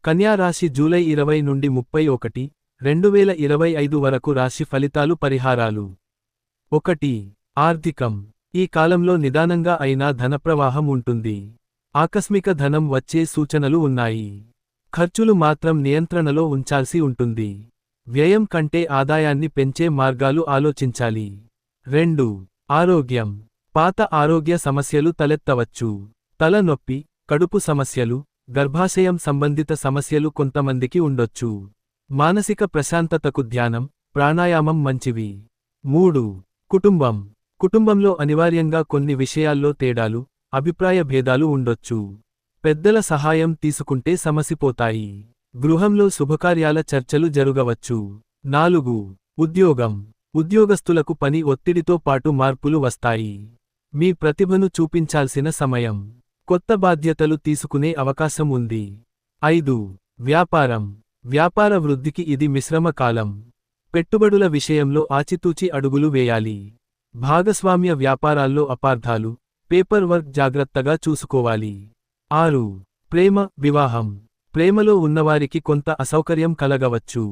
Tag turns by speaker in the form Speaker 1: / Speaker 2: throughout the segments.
Speaker 1: కన్యా రాశి జూలై 20 నుండి 31, 2025 వరకు రాశి ఫలితాలు పరిహారాలు. 1. ఆర్థికం. ఈ కాలంలో నిదానంగా అయినా ధనప్రవాహం ఉంటుంది. ఆకస్మిక ధనం వచ్చే సూచనలు ఉన్నాయి. ఖర్చులు మాత్రం నియంత్రణలో ఉంచాల్సి ఉంటుంది. వ్యయం కంటే ఆదాయాన్ని పెంచే మార్గాలు ఆలోచించాలి. 2. ఆరోగ్యం. పాత ఆరోగ్య సమస్యలు తలెత్తవచ్చు. తల నొప్పి, కడుపు సమస్యలు, గర్భాశయం సంబంధిత సమస్యలు కొంతమందికి ఉండొచ్చు. మానసిక ప్రశాంతతకు ధ్యానం, ప్రాణాయామం మంచివి. 3. కుటుంబం. కుటుంబంలో అనివార్యంగా కొన్ని విషయాల్లో తేడాలు, అభిప్రాయ భేదాలు ఉండొచ్చు. పెద్దల సహాయం తీసుకుంటే సమసిపోతాయి. గృహంలో శుభకార్యాల చర్చలు జరుగవచ్చు. 4. ఉద్యోగం. ఉద్యోగస్తులకు పని ఒత్తిడితో పాటు మార్పులు వస్తాయి. మీ ప్రతిభను చూపించాల్సిన సమయం. కొత్త బాధ్యతలు తీసుకునే అవకాశం ఉంది. 5. వ్యాపారం. వ్యాపార వృద్ధికి ఇది మిశ్రమ కాలం. పెట్టుబడుల విషయంలో ఆచితూచి అడుగులు వేయాలి. భాగస్వామ్య వ్యాపారాల్లో అపార్థాలు, పేపర్ వర్క్ జాగ్రత్తగా చూసుకోవాలి. 6. ప్రేమ, వివాహం. ప్రేమలో ఉన్నవారికి కొంత అసౌకర్యం కలగవచ్చు.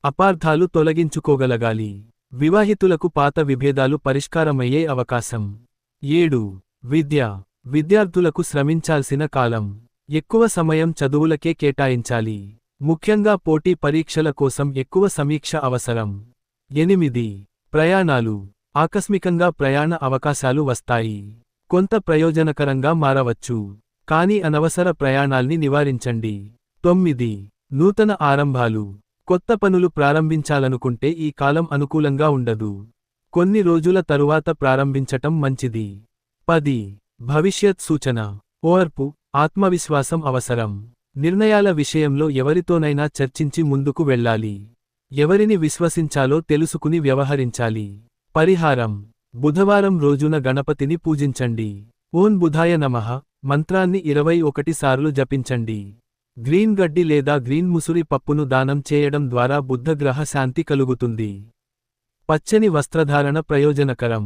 Speaker 1: అపార్థాలు తొలగించుకోగలగాలి. వివాహితులకు పాత విభేదాలు పరిష్కారమయ్యే అవకాశం. 7. విద్య. విద్యార్థులకు శ్రమించాల్సిన కాలం. ఎక్కువ సమయం చదువులకే కేటాయించాలి. ముఖ్యంగా పోటీ పరీక్షల కోసం ఎక్కువ సమీక్ష అవసరం. 8. ప్రయాణాలు. ఆకస్మికంగా ప్రయాణ అవకాశాలు వస్తాయి. కొంత ప్రయోజనకరంగా మారవచ్చు. కానీ అనవసర ప్రయాణాల్ని నివారించండి. 9. నూతన ఆరంభాలు. కొత్త పనులు ప్రారంభించాలనుకుంటే ఈ కాలం అనుకూలంగా ఉండదు. కొన్ని రోజుల తరువాత ప్రారంభించటం మంచిది. 10. భవిష్యత్ సూచన. ఓర్పు, ఆత్మవిశ్వాసం అవసరం. నిర్ణయాల విషయంలో ఎవరితోనైనా చర్చించి ముందుకు వెళ్ళాలి. ఎవరిని విశ్వసించాలో తెలుసుకుని వ్యవహరించాలి. పరిహారం. బుధవారం రోజున గణపతిని పూజించండి. ఓం బుధాయ నమః మంత్రాన్ని 21 సార్లు జపించండి. గ్రీన్ గడ్డి లేదా గ్రీన్ ముసురి పప్పును దానం చేయడం ద్వారా బుద్ధగ్రహ శాంతి కలుగుతుంది. పచ్చని వస్త్రధారణ ప్రయోజనకరం.